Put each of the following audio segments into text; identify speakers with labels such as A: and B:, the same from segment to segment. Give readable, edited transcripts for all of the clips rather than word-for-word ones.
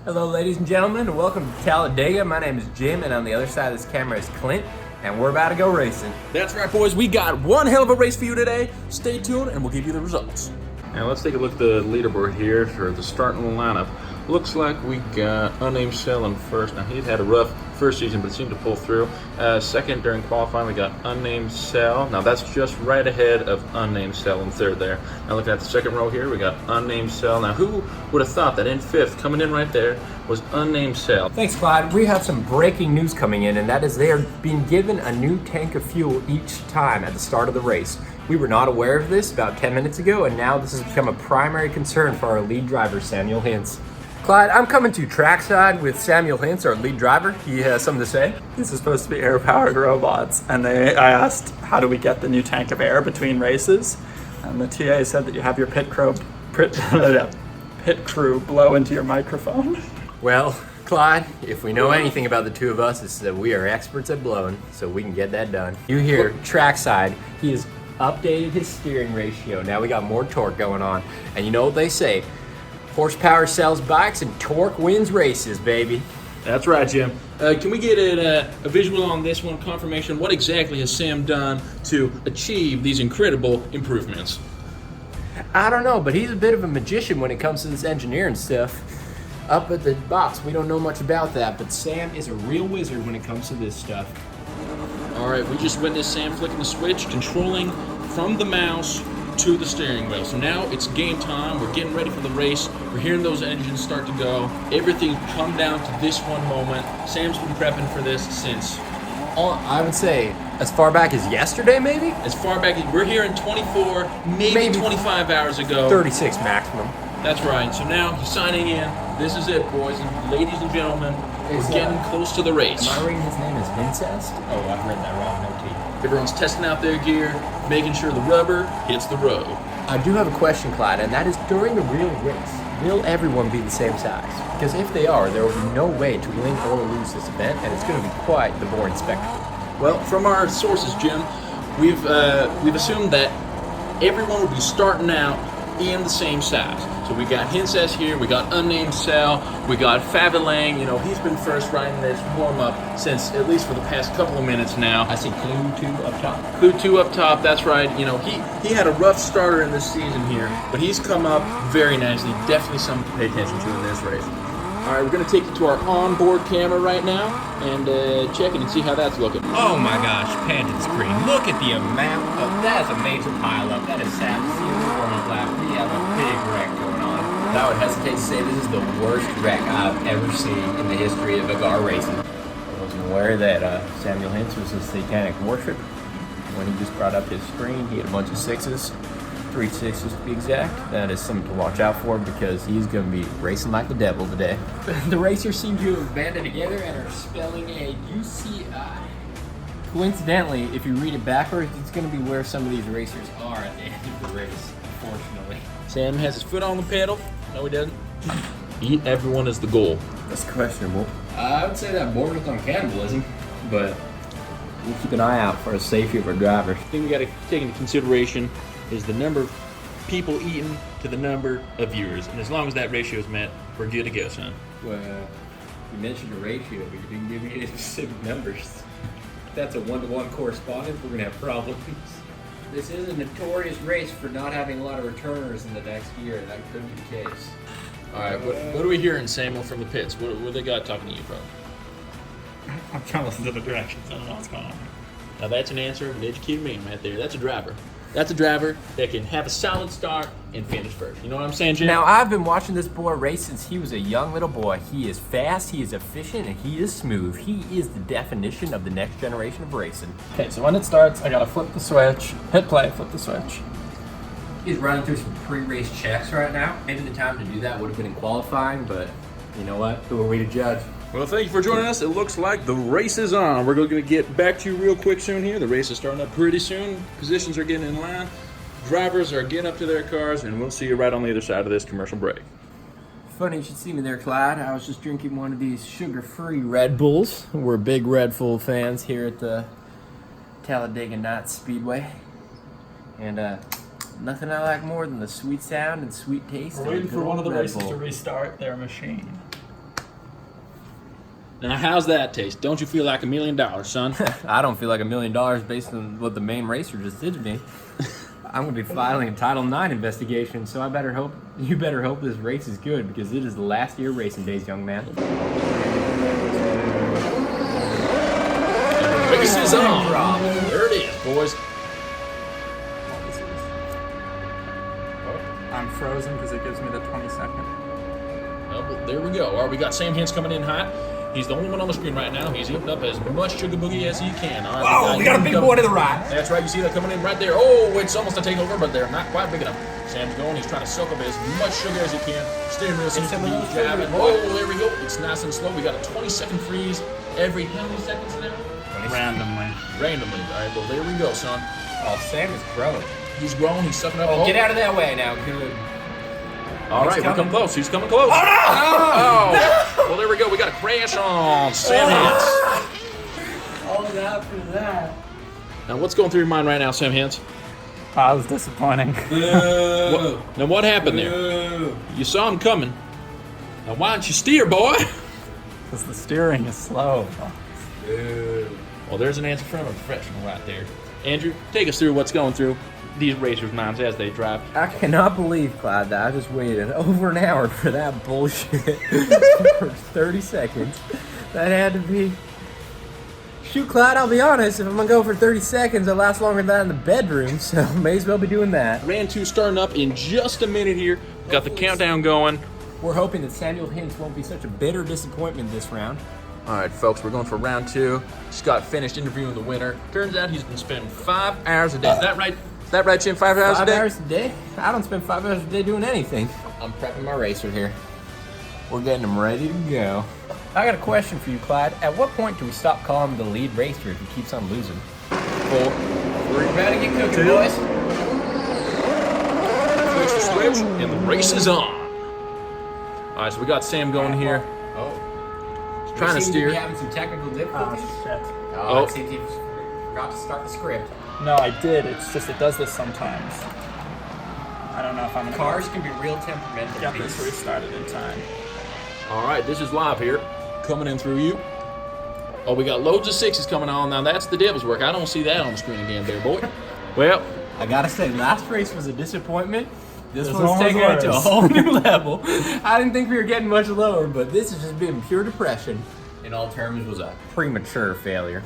A: Hello ladies and gentlemen, and welcome to Talladega. My name is Jim, and on the other side of this camera is Clint, and we're about to go racing.
B: That's right, boys. We got one hell of a race for you today. Stay tuned, and we'll give you the results.
C: Now let's take a look at the leaderboard here for the starting lineup. Looks like we got Unnamed Cell in first. Now he'd had a rough first season, but seemed to pull through. Second during qualifying, we got Unnamed Cell. Now that's just right ahead of Unnamed Cell in third there. Now looking at the second row here, we got Unnamed Cell. Now who would have thought that in fifth, coming in right there, was Unnamed Cell?
A: Thanks, Clyde. We have some breaking news coming in, and that is they are being given a new tank of fuel each time at the start of the race. We were not aware of this about 10 minutes ago, and now this has become a primary concern for our lead driver, Samuel Hintz. Clyde, I'm coming to trackside with Samuel Hintz, our lead driver. He has something to say.
D: These are supposed to be air-powered robots, and I asked, how do we get the new tank of air between races? And the TA said that you have your pit crew blow into your microphone.
A: Well, Clyde, if we know anything about the two of us, it's that we are experts at blowing, so we can get that done. You hear trackside, he has updated his steering ratio. Now we got more torque going on. And you know what they say, horsepower sells bikes and torque wins races, baby.
B: That's right, Jim. Can we get a visual on this one, confirmation? What exactly has Sam done to achieve these incredible improvements?
A: I don't know, but he's a bit of a magician when it comes to this engineering stuff. Up at the box, we don't know much about that, but Sam is a real wizard when it comes to this stuff.
B: All right, we just witnessed Sam flicking the switch, controlling from the mouse to the steering wheel. So now it's game time. We're getting ready for the race. We're hearing those engines start to go. Everything's come down to this one moment. Sam's been prepping for this since,
A: I would say, as far back as yesterday, maybe?
B: as far back as we're here in 24, maybe 25 hours ago.
A: 36 maximum.
B: That's right. So now he's signing in. This is it, boys and ladies and gentlemen. We're getting close to the race.
A: Am I reading his name as Incest? Oh, I've read that wrong. No T.
B: Everyone's testing out their gear, making sure the rubber hits the road.
A: I do have a question, Clyde, and that is during the real race, will everyone be the same size? Because if they are, there will be no way to win or lose this event, and it's going to be quite the boring spectacle.
B: Well, from our sources, Jim, we've assumed that everyone will be starting out in the same size. So we got Hinsess here, we got Unnamed Cell, we got Favilang. You know, he's been first riding this warm-up since at least for the past couple of minutes now.
A: I see Clue 2 up top.
B: Clue 2 up top, that's right. You know, he had a rough starter in this season here, but he's come up very nicely. Definitely something to pay attention to in this race. All right, we're going to take you to our onboard camera right now and check it and see how that's looking.
A: Oh my gosh, pan to the screen. Look at the amount of, that's a major pileup. That is sad to see in the warm-up lap. We have a big wreck going on. I would hesitate to say this is the worst wreck I've ever seen in the history of car racing. I wasn't aware that Samuel Hintz was a satanic worship. When he just brought up his screen, he had a bunch of sixes. 3 sixes to be exact. That is something to watch out for because he's going to be racing like the devil today. The racers seem to have banded together and are spelling a UCI. Coincidentally, if you read it backwards, it's going to be where some of these racers are at the end of the race, unfortunately.
B: Sam has his foot on the pedal. No, he doesn't. Eat everyone is the goal.
A: That's questionable. I would say that borders on cannibalism, but we'll keep an eye out for the safety of our drivers.
B: The thing we got to take into consideration is the number of people eating to the number of viewers. And as long as that ratio is met, we're good to go, son.
A: Well, you mentioned a ratio, but you didn't give me any specific numbers. If that's a 1-to-1 correspondence, we're going to have problems. This is a notorious race for not having a lot of returners in the next year, and that could be the case.
B: All right, what are we hearing, Samuel, from the pits? What they got talking to you from?
D: I'm trying to listen to the directions. I don't know what's going on.
B: Now that's an answer, an educated man right there. That's a driver. That's a driver that can have a solid start and finish first. You know what I'm saying, Jim?
A: Now, I've been watching this boy race since he was a young little boy. He is fast, he is efficient, and he is smooth. He is the definition of the next generation of racing.
D: Okay, so when it starts, I gotta flip the switch, hit play, flip the switch.
A: He's running through some pre-race checks right now. Maybe the time to do that would have been in qualifying, but you know what? Who are we to judge?
B: Well, thank you for joining us. It looks like the race is on. We're going to get back to you real quick soon here. The race is starting up pretty soon. Positions are getting in line. Drivers are getting up to their cars, and we'll see you right on the other side of this commercial break.
A: Funny you should see me there, Clyde. I was just drinking one of these sugar-free Red Bulls. We're big Red Bull fans here at the Talladega Nights Speedway. And nothing I like more than the sweet sound and sweet taste.
D: We're waiting for one of the races to restart their machine.
B: Now, how's that taste? Don't you feel like $1 million, son?
A: I don't feel like $1 million based on what the main racer just did to me. I'm gonna be filing a Title IX investigation, so you better hope this race is good because it is the last year of racing days, young man.
B: Race is on. There it is, boys.
D: I'm frozen because it gives me the 20-second.
B: Oh, well, there we go. All right, we got Sam Hens coming in hot. He's the only one on the screen right now. He's eating up as much sugar boogie as he can. All right,
A: We got a big boy to the right.
B: That's right. You see that coming in right there. Oh, it's almost a takeover, but they're not quite big enough. Sam's going. He's trying to soak up as much sugar as he can. Steering wheel seems to be driving. Oh, there we go. It's nice and slow. We got a 20-second freeze every how many seconds now?
D: Randomly.
B: Randomly. All right, well, there we go, son.
A: Oh, Sam is growing.
B: He's grown. He's sucking up.
A: Oh, get out of that way now. Good.
B: All right, we're coming close. He's coming close.
A: Oh, no!
B: Oh. Well, there we go. We got a crash on Sam Hens.
A: Oh, that for that.
B: Now, what's going through your mind right now, Sam Hens?
D: That was disappointing.
B: Now, what happened there? You saw him coming. Now, why don't you steer, boy?
D: Because the steering is slow.
B: Well, there's an answer from a professional right there. Andrew, take us through what's going through these racers' minds as they drive.
A: I cannot believe, Clyde, that I just waited over an hour for that bullshit for 30 seconds. That had to be... Shoot, Clyde, I'll be honest. If I'm going to go for 30 seconds, I'll last longer than that in the bedroom, so may as well be doing that.
B: Round 2 starting up in just a minute here. Got the countdown going.
A: We're hoping that Samuel Hintz won't be such a bitter disappointment this round.
B: All right, folks, we're going for round 2. Just got finished interviewing the winner. Turns out he's been spending 5 hours a day. Is that right? Is that right, Jim? 5 hours a day?
A: 5 hours a day? I don't spend 5 hours a day doing anything. I'm prepping my racer here. We're getting him ready to go. I got a question for you, Clyde. At what point do we stop calling him the lead racer if he keeps on losing? 4. We're about to get cooking, boys.
B: Switch the switch, and the race is on. All right, so we got Sam going here.
A: Oh.
B: Trying to steer.
A: We having some technical difficulties.
D: Oh, shit.
A: Oh, it seems he forgot to start the script.
D: No, I did. It's just it does this sometimes. I don't know if I'm gonna
A: Cars can be real temperamental.
D: get this restarted in time.
B: All right, this is live here, coming in through you. Oh, we got loads of 6s coming on. Now, that's the devil's work. I don't see that on the screen again there, boy. Well,
A: I gotta say, last race was a disappointment. This
D: This
A: one's
D: one was
A: taking it to a
D: worse.
A: whole new level. I didn't think we were getting much lower, but this has just been pure depression. In all terms, was a premature failure.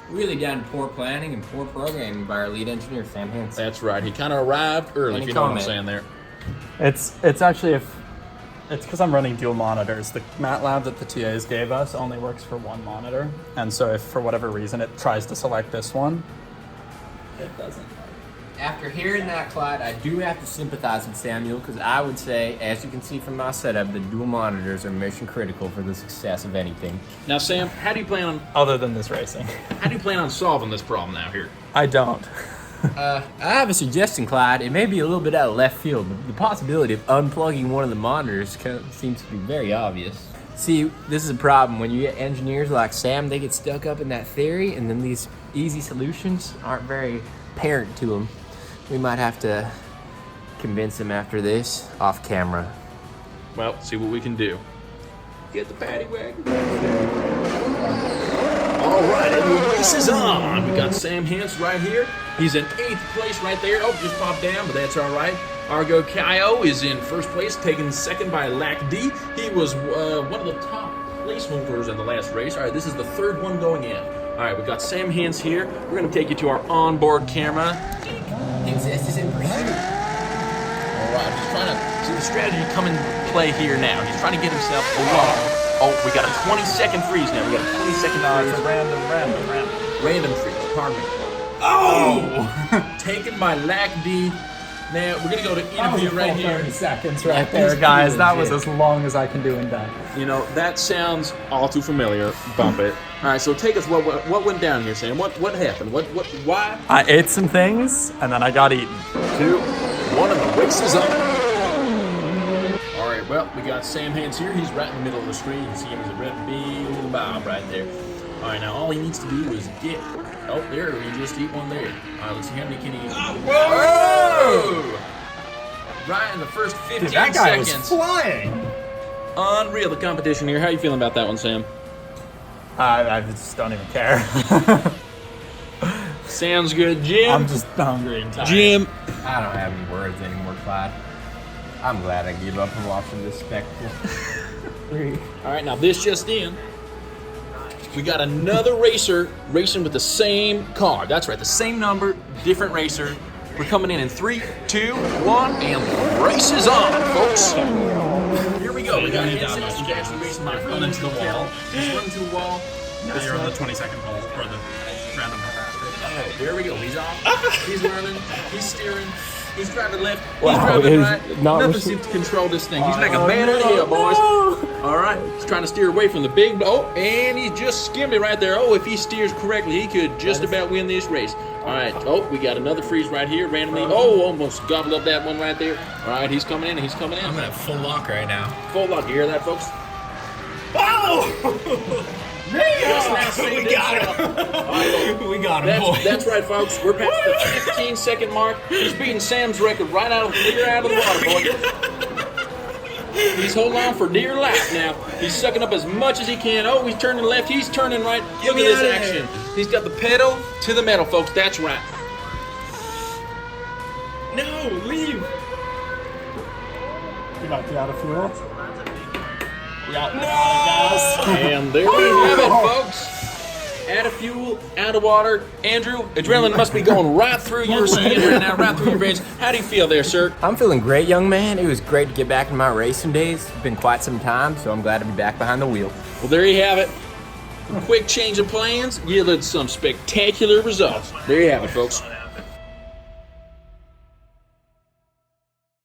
A: Really down to poor planning and poor programming by our lead engineer, Sam Hens.
B: that's right. He kind of arrived early,
A: Any
B: if you know what I'm
A: comment?
B: saying there.
D: It's actually it's because I'm running dual monitors. The MATLAB that the TAs gave us only works for one monitor, and so if for whatever reason it tries to select this one, it doesn't.
A: After hearing that, Clyde, I do have to sympathize with Samuel because I would say, as you can see from my setup, the dual monitors are mission critical for the success of anything.
B: Now, Sam, how do you plan on solving this problem now here?
D: I don't.
A: I have a suggestion, Clyde. It may be a little bit out of left field, but the possibility of unplugging one of the monitors seems to be very obvious. See, this is a problem. When you get engineers like Sam, they get stuck up in that theory, and then these easy solutions aren't very apparent to them. We might have to convince him after this, off camera.
B: Well, see what we can do. Get the paddy wagon. All right, and the race is on. We got Sam Hens right here. He's in 8th place right there. Oh, just popped down, but that's all right. Argo Kaio is in 1st place, taken 2nd by Lac D. He was one of the top placeholders in the last race. All right, this is the 3rd one going in. All right, we got Sam Hens here. We're going to take you to our onboard camera.
A: Exist is in pursuit.
B: All right, he's trying to see the strategy come in play here now. He's trying to get himself along. Oh, we got a 20-second freeze now. We got a 20-second freeze.
D: It's a random.
B: Random freeze, pardon me. Oh! Taken by Lac D. Now, we're going to go to interview right here.
D: 30 seconds right there, guys. That was as long as I can do in that.
B: You know, that sounds all too familiar. Bump it. All right, so take us, what went down here, Sam? What happened? Why?
D: I ate some things, and then I got eaten.
B: 2, 1, and the race is up. All right, well, we got Sam Hens here. He's right in the middle of the screen. You can see him as a red big little bob right there. All right, now all he needs to do is get... Oh, there, he just eat one there. All right, let's see how many can he eat. Whoa! Right in the first 15
D: Dude, that guy
B: seconds.
D: was flying.
B: Unreal, the competition here. How you feeling about that one, Sam?
D: I just don't even care.
B: Sounds good, Jim.
D: I'm just hungry and tired.
B: Jim.
A: I don't have any words anymore, Clyde. I'm glad I gave up on watching this spectacle.
B: All right, now this just in. We got another racer racing with the same car. That's right, the same number, different racer. We're coming in 3, 2, 1, and the race is on, folks. Here we go. We got Henson's actually racing my
D: Run into the wall.
B: He's running to the wall.
D: Now you're on the 20-second hole, or the random hole.
B: Oh, there we go. He's off. He's running. He's steering. He's driving left. He's
E: Wow,
B: driving
E: it is
B: right.
E: not
B: Nothing
E: rece-
B: seems to control this thing. He's like a man on the hill, boys. All right. He's trying to steer away from the big. Oh, and he just skimmed it right there. Oh, if he steers correctly, he could just about win this race. All right. Oh, we got another freeze right here randomly. Oh, almost gobbled up that one right there. All right. He's coming in. He's coming in.
A: I'm gonna have full lock right now.
B: Full lock. You hear that, folks?
A: Oh!
B: Just now saved
A: We got
B: himself.
A: him.
B: All right,
A: We got him, boys.
B: That's right, folks. We're past the 15-second mark. He's beating Sam's record right clear out of the water, boy. He's holding on for dear life now. He's sucking up as much as he can. Oh, he's turning left. He's turning right. Look at
A: me
B: this
A: out of
B: action. He's got the pedal to the metal, folks. That's right.
A: No, leave.
D: You might be out of fuel. Yeah.
B: And there we have it, folks. Out of fuel, out of water. Andrew, adrenaline must be going right through your skin right now, right through your veins. How do you feel there, sir?
E: I'm feeling great, young man. It was great to get back in my racing days. It's been quite some time, so I'm glad to be back behind the wheel.
B: Well, there you have it. A quick change of plans yielded some spectacular results. There you have it, folks.